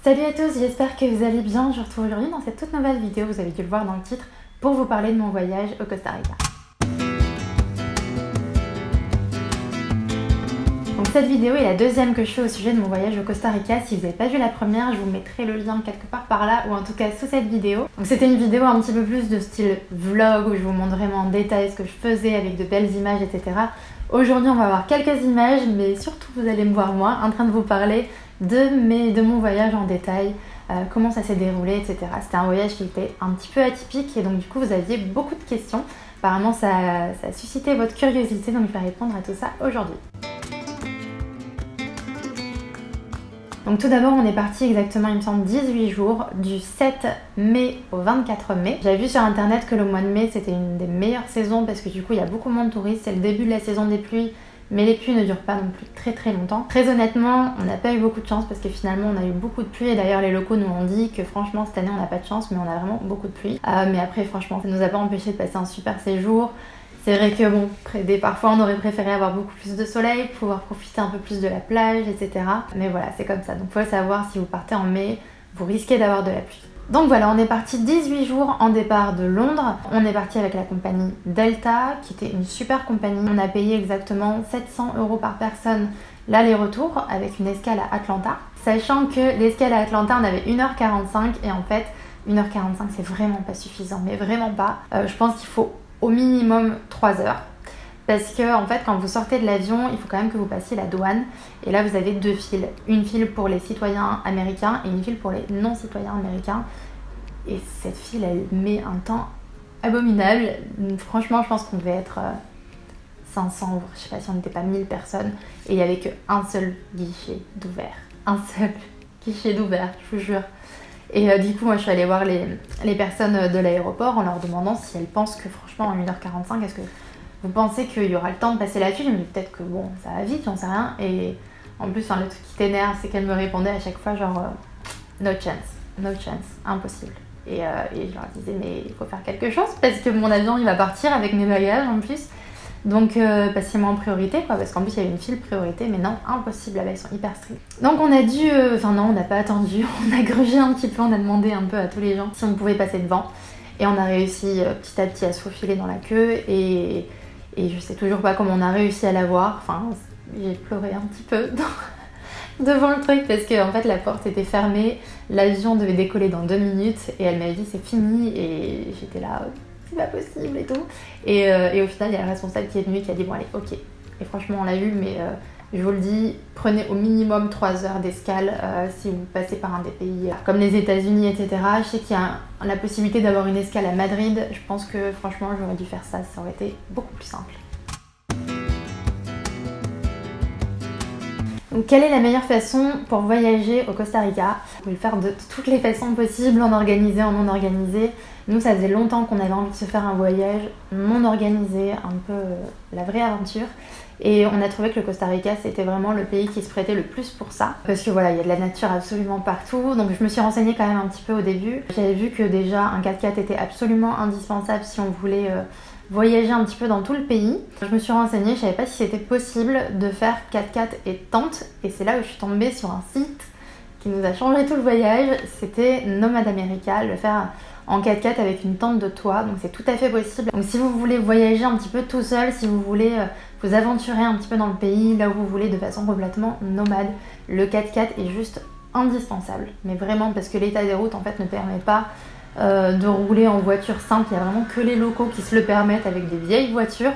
Salut à tous, j'espère que vous allez bien. Je vous retrouve aujourd'hui dans cette toute nouvelle vidéo, vous avez dû le voir dans le titre, pour vous parler de mon voyage au Costa Rica. Donc cette vidéo est la deuxième que je fais au sujet de mon voyage au Costa Rica. Si vous n'avez pas vu la première, je vous mettrai le lien quelque part par là, ou en tout cas sous cette vidéo. Donc c'était une vidéo un petit peu plus de style vlog, où je vous montre vraiment en détail ce que je faisais avec de belles images, etc. Aujourd'hui on va voir quelques images, mais surtout vous allez me voir moi en train de vous parler de mon voyage en détail, comment ça s'est déroulé, etc. C'était un voyage qui était un petit peu atypique et donc du coup vous aviez beaucoup de questions. Apparemment ça a suscité votre curiosité, donc je vais répondre à tout ça aujourd'hui. Donc tout d'abord on est parti exactement il me semble 18 jours, du 7 mai au 24 mai. J'avais vu sur internet que le mois de mai c'était une des meilleures saisons parce que du coup il y a beaucoup moins de touristes, c'est le début de la saison des pluies. Mais les pluies ne durent pas non plus très longtemps. Très honnêtement, on n'a pas eu beaucoup de chance parce que finalement on a eu beaucoup de pluie et d'ailleurs les locaux nous ont dit que franchement cette année on n'a pas de chance mais on a vraiment beaucoup de pluie. Mais après franchement ça nous a pas empêché de passer un super séjour. C'est vrai que bon, parfois on aurait préféré avoir beaucoup plus de soleil, pouvoir profiter un peu plus de la plage, etc. Mais voilà, c'est comme ça. Donc faut savoir si vous partez en mai, vous risquez d'avoir de la pluie. Donc voilà, on est parti 18 jours en départ de Londres. On est parti avec la compagnie Delta, qui était une super compagnie. On a payé exactement 700 € par personne l'aller-retour avec une escale à Atlanta. Sachant que l'escale à Atlanta, on avait 1h45 et en fait, 1h45 c'est vraiment pas suffisant, mais vraiment pas. Je pense qu'il faut au minimum 3 heures. Parce que en fait quand vous sortez de l'avion, il faut quand même que vous passiez la douane. Et là vous avez deux files. Une file pour les citoyens américains et une file pour les non-citoyens américains. Et cette file elle met un temps abominable. Franchement je pense qu'on devait être 500, je sais pas si on n'était pas 1000 personnes. Et il n'y avait qu'un seul guichet d'ouvert. Un seul guichet d'ouvert, je vous jure. Et du coup moi je suis allée voir les personnes de l'aéroport en leur demandant si elles pensent que franchement en 1h45 est-ce que vous pensez qu'il y aura le temps de passer la file? Je me dis peut-être que bon, ça va vite, j'en sais rien. Et en plus, le truc qui t'énerve, c'est qu'elle me répondait à chaque fois genre no chance, impossible. Et je leur disais mais il faut faire quelque chose parce que mon avion il va partir avec mes bagages en plus. Donc passez-moi en priorité quoi, parce qu'en plus il y avait une file priorité, mais non, impossible, là-bas ils sont hyper stricts. Donc on a dû, non on n'a pas attendu, on a grugé un petit peu, on a demandé un peu à tous les gens si on pouvait passer devant. Et on a réussi petit à petit à se faufiler dans la queue et je sais toujours pas comment on a réussi à l'avoir. Enfin, j'ai pleuré un petit peu devant le truc parce que en fait la porte était fermée, l'avion devait décoller dans 2 minutes et elle m'avait dit c'est fini et j'étais là c'est pas possible et tout. Et au final il y a le responsable qui est venu qui a dit bon allez ok. Et franchement on l'a eu mais je vous le dis, prenez au minimum 3 heures d'escale si vous passez par un des pays comme les États-Unis, etc. Je sais qu'il y a la possibilité d'avoir une escale à Madrid. Je pense que franchement, j'aurais dû faire ça, ça aurait été beaucoup plus simple. Donc, quelle est la meilleure façon pour voyager au Costa Rica? Vous pouvez le faire de toutes les façons possibles, en organisé, en non organisé. Nous, ça faisait longtemps qu'on avait envie de se faire un voyage non organisé, un peu la vraie aventure. Et on a trouvé que le Costa Rica c'était vraiment le pays qui se prêtait le plus pour ça. Parce que voilà, il y a de la nature absolument partout. Donc je me suis renseignée quand même un petit peu au début. J'avais vu que déjà un 4x4 était absolument indispensable si on voulait voyager un petit peu dans tout le pays. Je me suis renseignée, je savais pas si c'était possible de faire 4x4 et tente. Et c'est là où je suis tombée sur un site qui nous a changé tout le voyage. C'était Nomad America, le faire en 4x4 avec une tente de toit, donc c'est tout à fait possible. Donc si vous voulez voyager un petit peu tout seul, si vous voulez vous aventurer un petit peu dans le pays, là où vous voulez de façon complètement nomade, le 4x4 est juste indispensable. Mais vraiment parce que l'état des routes en fait ne permet pas de rouler en voiture simple, il n'y a vraiment que les locaux qui se le permettent avec des vieilles voitures.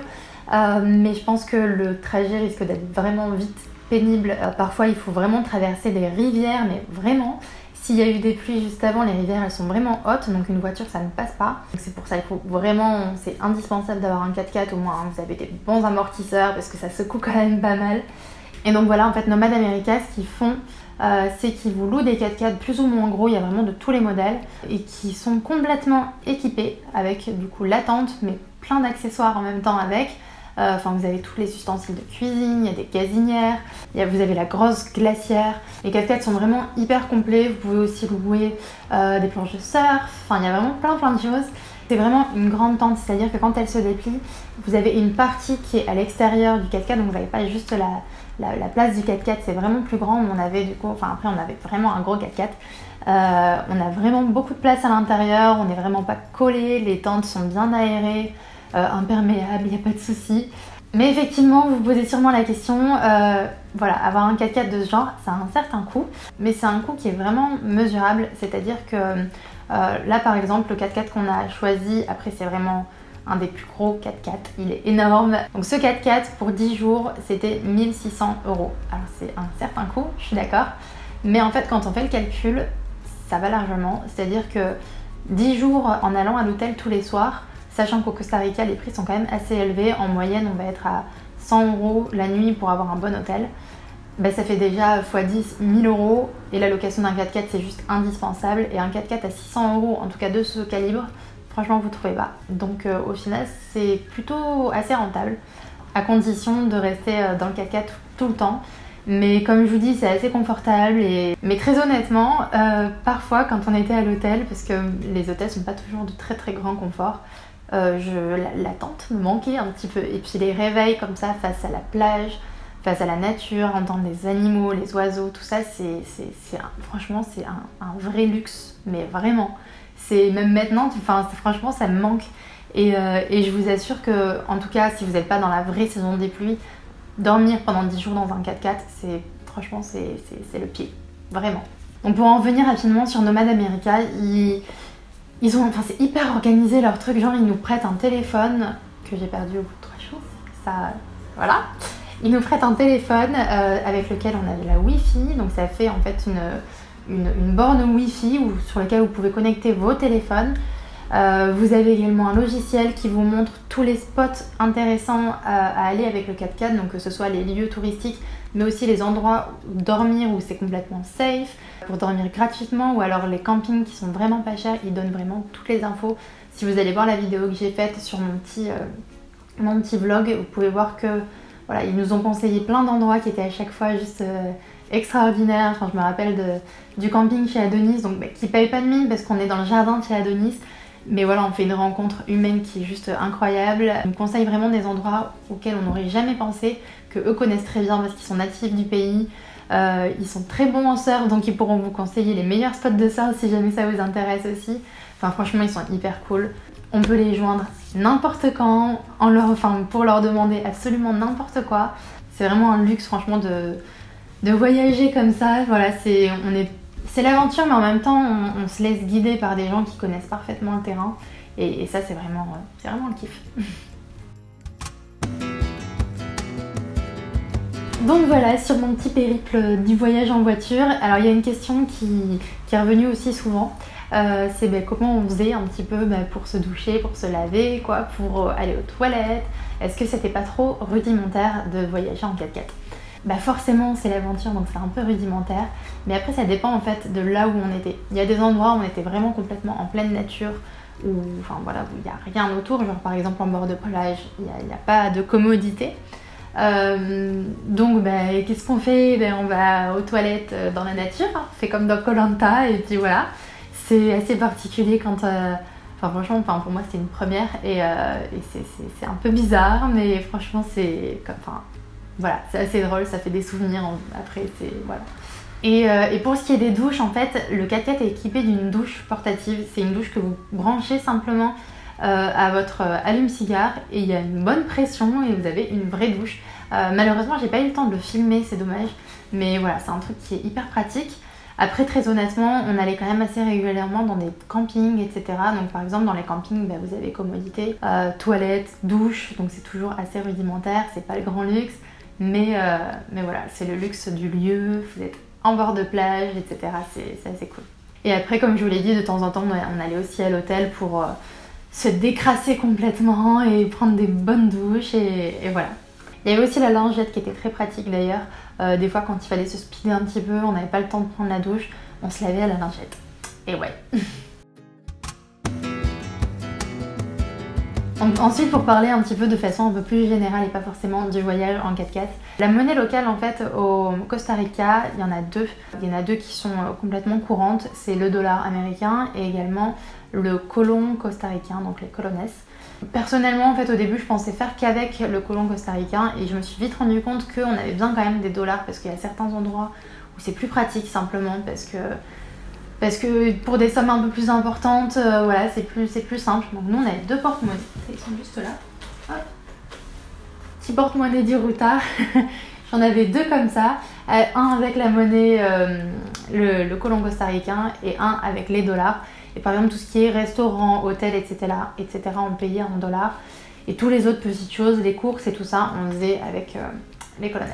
Mais je pense que le trajet risque d'être vraiment vite pénible. Parfois il faut vraiment traverser des rivières, mais vraiment. S'il y a eu des pluies juste avant, les rivières elles sont vraiment hautes, donc une voiture ça ne passe pas. C'est pour ça il faut vraiment, c'est indispensable d'avoir un 4x4 au moins, hein. Vous avez des bons amortisseurs parce que ça secoue quand même pas mal. Et donc voilà, en fait Nomad America, ce qu'ils font, c'est qu'ils vous louent des 4x4 plus ou moins gros, il y a vraiment de tous les modèles, et qui sont complètement équipés avec du coup la tente, mais plein d'accessoires en même temps avec. Enfin, vous avez tous les ustensiles de cuisine, il y a des gazinières, vous avez la grosse glacière. Les 4x4 sont vraiment hyper complets. Vous pouvez aussi louer des planches de surf. Enfin, il y a vraiment plein de choses. C'est vraiment une grande tente, c'est-à-dire que quand elle se déplie, vous avez une partie qui est à l'extérieur du 4x4, donc vous n'avez pas juste la place du 4x4 c'est vraiment plus grand. On avait du coup, enfin après on avait vraiment un gros 4x4. On a vraiment beaucoup de place à l'intérieur, on n'est vraiment pas collé, les tentes sont bien aérées, imperméables, il n'y a pas de souci. Mais effectivement, vous vous posez sûrement la question, voilà, avoir un 4x4 de ce genre, ça a un certain coût, mais c'est un coût qui est vraiment mesurable, c'est-à-dire que là par exemple, le 4x4 qu'on a choisi, après c'est vraiment un des plus gros 4x4, il est énorme. Donc ce 4x4 pour 10 jours, c'était 1 600 €. Alors c'est un certain coût, je suis d'accord, mais en fait quand on fait le calcul, ça va largement, c'est-à-dire que 10 jours en allant à l'hôtel tous les soirs, sachant qu'au Costa Rica les prix sont quand même assez élevés, en moyenne on va être à 100 € la nuit pour avoir un bon hôtel, ben, ça fait déjà x 10 1000 €, et la location d'un 4x4 c'est juste indispensable, et un 4x4 à 600 €, en tout cas de ce calibre, franchement vous trouvez pas. Donc au final c'est plutôt assez rentable, à condition de rester dans le 4x4 tout le temps. Mais comme je vous dis, c'est assez confortable. Mais très honnêtement, parfois quand on était à l'hôtel, parce que les hôtels sont pas toujours de très très grand confort, la tente me manquait un petit peu. Et puis les réveils comme ça face à la plage, face à la nature, entendre les animaux, les oiseaux, tout ça, franchement c'est un vrai luxe, mais vraiment. C'est même maintenant, franchement ça me manque. Et je vous assure que, en tout cas, si vous n'êtes pas dans la vraie saison des pluies, dormir pendant 10 jours dans un 4x4, franchement, c'est le pied, vraiment. Donc pour en revenir rapidement sur Nomad America, c'est hyper organisé leur truc, genre ils nous prêtent un téléphone, que j'ai perdu au bout de 3 jours, ça, voilà. Ils nous prêtent un téléphone avec lequel on avait la Wi-Fi, donc ça fait en fait une borne Wi-Fi sur laquelle vous pouvez connecter vos téléphones. Vous avez également un logiciel qui vous montre tous les spots intéressants à aller avec le 4x4, donc que ce soit les lieux touristiques, mais aussi les endroits où dormir où c'est complètement safe, pour dormir gratuitement, ou alors les campings qui sont vraiment pas chers, ils donnent vraiment toutes les infos. Si vous allez voir la vidéo que j'ai faite sur mon petit vlog, vous pouvez voir que voilà, ils nous ont conseillé plein d'endroits qui étaient à chaque fois juste extraordinaires. Enfin, je me rappelle du camping chez Adonis, donc qui paye pas de mine parce qu'on est dans le jardin de chez Adonis. Mais voilà, on fait une rencontre humaine qui est juste incroyable. Ils me conseillent vraiment des endroits auxquels on n'aurait jamais pensé, que eux connaissent très bien parce qu'ils sont natifs du pays. Ils sont très bons en surf, donc ils pourront vous conseiller les meilleurs spots de surf si jamais ça vous intéresse aussi. Enfin franchement, ils sont hyper cool. On peut les joindre n'importe quand, pour leur demander absolument n'importe quoi. C'est vraiment un luxe franchement de voyager comme ça. Voilà, c'est l'aventure, mais en même temps on se laisse guider par des gens qui connaissent parfaitement le terrain, et ça c'est vraiment le kiff. Donc voilà, sur mon petit périple du voyage en voiture, alors il y a une question qui est revenue aussi souvent, c'est comment on faisait un petit peu pour se doucher, pour se laver, pour aller aux toilettes. Est-ce que c'était pas trop rudimentaire de voyager en 4x4 ? Forcément c'est l'aventure, donc c'est un peu rudimentaire, mais après ça dépend en fait de là où on était. Il y a des endroits où on était vraiment complètement en pleine nature, où il n'y a rien autour, genre par exemple en bord de plage, il n'y a pas de commodité. Donc qu'est-ce qu'on fait ? On va aux toilettes dans la nature, on fait comme dans Koh-Lanta, et puis voilà. C'est assez particulier quand... franchement, pour moi c'était une première, et c'est un peu bizarre, mais franchement c'est voilà, c'est assez drôle, ça fait des souvenirs après, voilà. Et pour ce qui est des douches, en fait, le 4x4 est équipé d'une douche portative. C'est une douche que vous branchez simplement à votre allume-cigare, et il y a une bonne pression et vous avez une vraie douche. Malheureusement, j'ai pas eu le temps de le filmer, c'est dommage, mais voilà, c'est un truc qui est hyper pratique. Après, très honnêtement, on allait quand même assez régulièrement dans des campings, etc. Donc par exemple, dans les campings, vous avez commodité, toilettes, douche, donc c'est toujours assez rudimentaire, c'est pas le grand luxe. Mais voilà, c'est le luxe du lieu, vous êtes en bord de plage, etc. C'est assez cool. Et après, comme je vous l'ai dit, de temps en temps, on allait aussi à l'hôtel pour se décrasser complètement et prendre des bonnes douches, et voilà. Il y avait aussi la lingette qui était très pratique d'ailleurs. Des fois, quand il fallait se speeder un petit peu, on n'avait pas le temps de prendre la douche, on se lavait à la lingette. Et ouais. Ensuite, pour parler un petit peu de façon un peu plus générale et pas forcément du voyage en 4x4, la monnaie locale en fait au Costa Rica, il y en a deux. Il y en a deux qui sont complètement courantes, c'est le dollar américain et également le colon costaricain, donc les colones. Personnellement, en fait, au début, je pensais faire qu'avec le colon costaricain et je me suis vite rendu compte qu'on avait besoin quand même des dollars parce qu'il y a certains endroits où c'est plus pratique simplement parce que pour des sommes un peu plus importantes, voilà, c'est plus simple. Donc nous, on avait deux porte-monnaies, ils sont juste là. Hop. Petit porte-monnaie du Ruta. J'en avais deux comme ça, un avec la monnaie, le colon costaricain et un avec les dollars. Et par exemple, tout ce qui est restaurant, hôtel, etc., on payait en dollars. Et tous les autres petites choses, les courses et tout ça, on faisait avec les colones.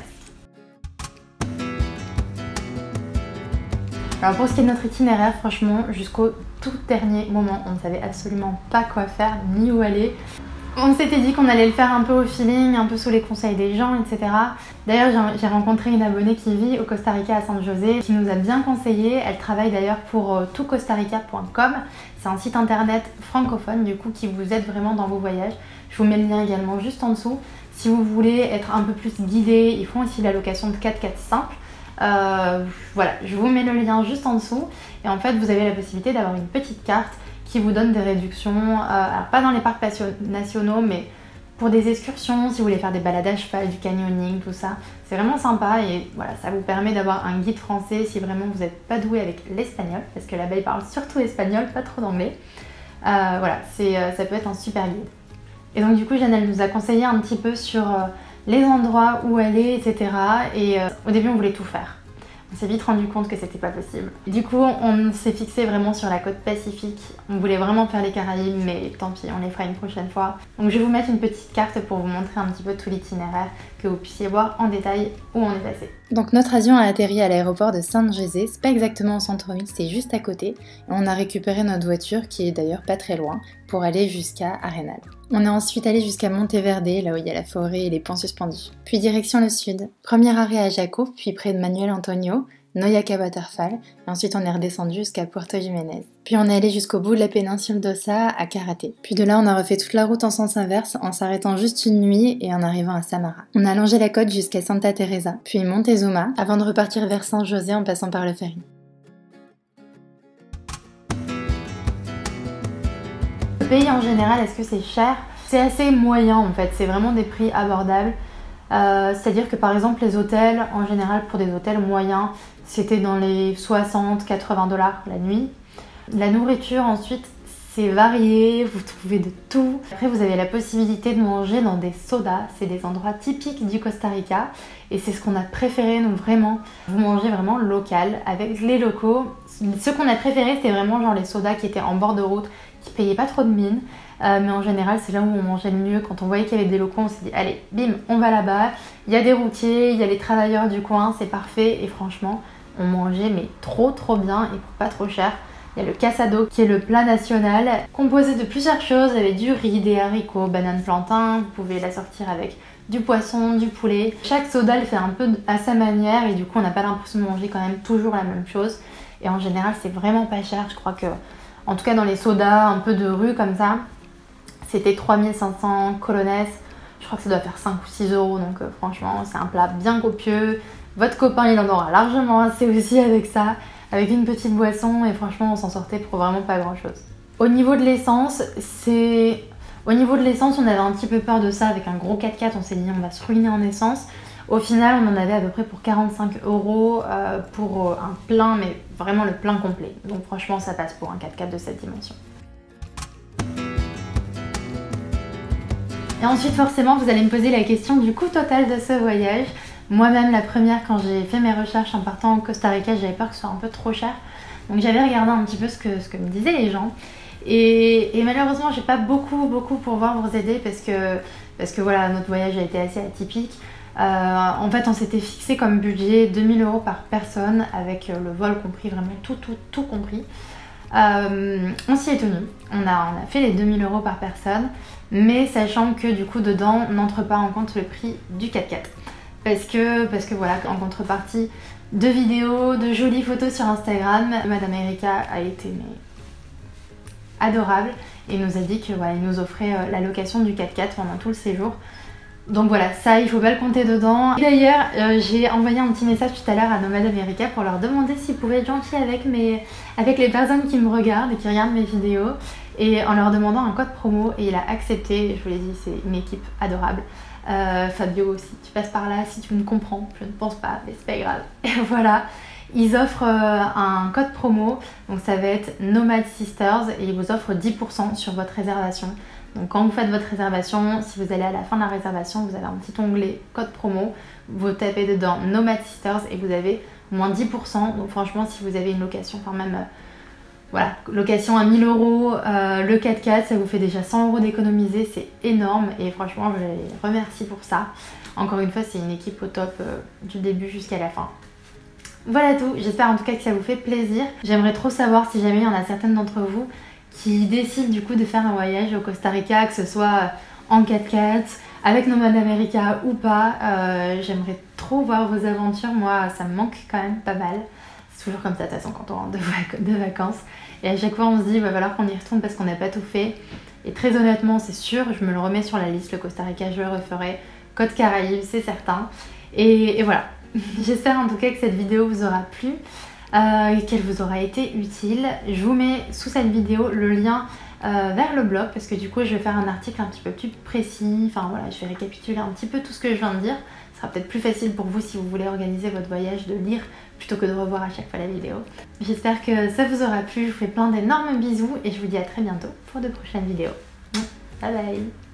Alors pour ce qui est de notre itinéraire, franchement, jusqu'au tout dernier moment, on ne savait absolument pas quoi faire ni où aller. On s'était dit qu'on allait le faire un peu au feeling, un peu sous les conseils des gens, etc. D'ailleurs, j'ai rencontré une abonnée qui vit au Costa Rica à San José, qui nous a bien conseillé. Elle travaille d'ailleurs pour toutcostarica.com. C'est un site internet francophone, du coup, qui vous aide vraiment dans vos voyages. Je vous mets le lien également juste en dessous. Si vous voulez être un peu plus guidé, ils font aussi la location de 4x4 simple. Voilà, je vous mets le lien juste en dessous. Et en fait, vous avez la possibilité d'avoir une petite carte qui vous donne des réductions, alors pas dans les parcs nationaux, mais pour des excursions, si vous voulez faire des balades à cheval, du canyoning, tout ça. C'est vraiment sympa et voilà, ça vous permet d'avoir un guide français si vraiment vous n'êtes pas doué avec l'espagnol, parce que là-bas ils parlent surtout espagnol, pas trop d'anglais. Voilà, ça peut être un super guide. Et donc du coup, Janelle nous a conseillé un petit peu sur les endroits où aller, etc. Et au début, on voulait tout faire. On s'est vite rendu compte que c'était pas possible. Du coup, on s'est fixé vraiment sur la côte Pacifique. On voulait vraiment faire les Caraïbes, mais tant pis, on les fera une prochaine fois. Donc je vais vous mettre une petite carte pour vous montrer un petit peu tout l'itinéraire, que vous puissiez voir en détail où on est passé. Donc notre avion a atterri à l'aéroport de San José, c'est pas exactement au centre-ville, c'est juste à côté. Et on a récupéré notre voiture, qui est d'ailleurs pas très loin, pour aller jusqu'à Arenal. On est ensuite allé jusqu'à Monteverde, là où il y a la forêt et les ponts suspendus. Puis direction le sud. Premier arrêt à Jaco, puis près de Manuel Antonio, Noyaca Waterfall, et ensuite on est redescendu jusqu'à Puerto Jiménez. Puis on est allé jusqu'au bout de la péninsule d'Ossa, à Karaté. Puis de là on a refait toute la route en sens inverse en s'arrêtant juste une nuit et en arrivant à Samara. On a longé la côte jusqu'à Santa Teresa, puis Montezuma, avant de repartir vers San José en passant par le ferry. Le pays en général, est-ce que c'est cher? C'est assez moyen en fait, c'est vraiment des prix abordables. C'est-à-dire que par exemple les hôtels, en général pour des hôtels moyens, c'était dans les 60-80 $ la nuit. La nourriture ensuite, c'est varié, vous trouvez de tout. Après vous avez la possibilité de manger dans des sodas, c'est des endroits typiques du Costa Rica. Et c'est ce qu'on a préféré, nous vraiment. Vous mangez vraiment local, avec les locaux. Ce qu'on a préféré, c'était vraiment genre les sodas qui étaient en bord de route, qui payaient pas trop de mine. Mais en général, c'est là où on mangeait le mieux. Quand on voyait qu'il y avait des locaux, on s'est dit, allez, bim, on va là-bas. Il y a des routiers, il y a les travailleurs du coin, c'est parfait. Et franchement, on mangeait mais trop bien et pour pas trop cher. Il y a le casado qui est le plat national, composé de plusieurs choses, avec du riz, des haricots, bananes plantain. Vous pouvez l'assortir avec du poisson, du poulet. Chaque soda le fait un peu à sa manière et du coup on n'a pas l'impression de manger quand même toujours la même chose. Et en général c'est vraiment pas cher, je crois que, en tout cas dans les sodas un peu de rue comme ça, c'était 3500 colones. Je crois que ça doit faire 5 ou 6 €, donc franchement c'est un plat bien copieux. Votre copain il en aura largement assez aussi avec ça, avec une petite boisson et franchement on s'en sortait pour vraiment pas grand chose. Au niveau de l'essence, on avait un petit peu peur de ça avec un gros 4x4, on s'est dit on va se ruiner en essence. Au final, on en avait à peu près pour 45 € pour un plein, mais vraiment le plein complet. Donc franchement, ça passe pour un 4x4 de cette dimension. Et ensuite, forcément, vous allez me poser la question du coût total de ce voyage. Moi-même, la première, quand j'ai fait mes recherches en partant au Costa Rica, j'avais peur que ce soit un peu trop cher. Donc j'avais regardé un petit peu ce que me disaient les gens. Et malheureusement, j'ai pas beaucoup pour pouvoir vous aider parce que voilà, notre voyage a été assez atypique. En fait, on s'était fixé comme budget 2000 € par personne avec le vol compris, vraiment tout compris. On s'y est tenu. On a fait les 2000 € par personne, mais sachant que du coup dedans n'entre pas en compte le prix du 4x4. Parce que voilà, en contrepartie de vidéos, de jolies photos sur Instagram, Madame Erika a été adorable et il nous a dit qu'il nous offrait la location du 4x4 pendant tout le séjour. Donc voilà, ça il faut pas le compter dedans. D'ailleurs, j'ai envoyé un petit message tout à l'heure à Nomad America pour leur demander s'ils pouvaient être gentils avec les personnes qui me regardent et qui regardent mes vidéos, et en leur demandant un code promo, et il a accepté. Je vous l'ai dit, c'est une équipe adorable. Fabio, si tu passes par là, si tu me comprends, je ne pense pas, mais c'est pas grave. Et voilà, ils offrent un code promo, donc ça va être Nomad Sisters, et ils vous offrent 10% sur votre réservation. Donc quand vous faites votre réservation, si vous allez à la fin de la réservation, vous avez un petit onglet code promo, vous tapez dedans Nomad Sisters et vous avez moins 10%. Donc franchement, si vous avez une location, enfin même voilà, location à 1000 €, le 4x4, ça vous fait déjà 100 € d'économiser, c'est énorme et franchement je les remercie pour ça. Encore une fois, c'est une équipe au top du début jusqu'à la fin. Voilà tout, j'espère en tout cas que ça vous fait plaisir. J'aimerais trop savoir si jamais il y en a certaines d'entre vous qui décident du coup de faire un voyage au Costa Rica, que ce soit en 4x4, avec Nomad America ou pas. J'aimerais trop voir vos aventures, moi ça me manque quand même pas mal. C'est toujours comme ça de toute façon quand on rentre de vacances. Et à chaque fois on se dit il va falloir qu'on y retourne parce qu'on n'a pas tout fait. Et très honnêtement c'est sûr, je me le remets sur la liste, le Costa Rica je le referai. Côte Caraïbes c'est certain. Et voilà, j'espère en tout cas que cette vidéo vous aura plu. Qu'elle vous aura été utile. Je vous mets sous cette vidéo le lien vers le blog parce que du coup je vais faire un article un petit peu plus précis. Enfin voilà, je vais récapituler un petit peu tout ce que je viens de dire. Ce sera peut-être plus facile pour vous si vous voulez organiser votre voyage de lire plutôt que de revoir à chaque fois la vidéo. J'espère que ça vous aura plu. Je vous fais plein d'énormes bisous et je vous dis à très bientôt pour de prochaines vidéos. Bye bye.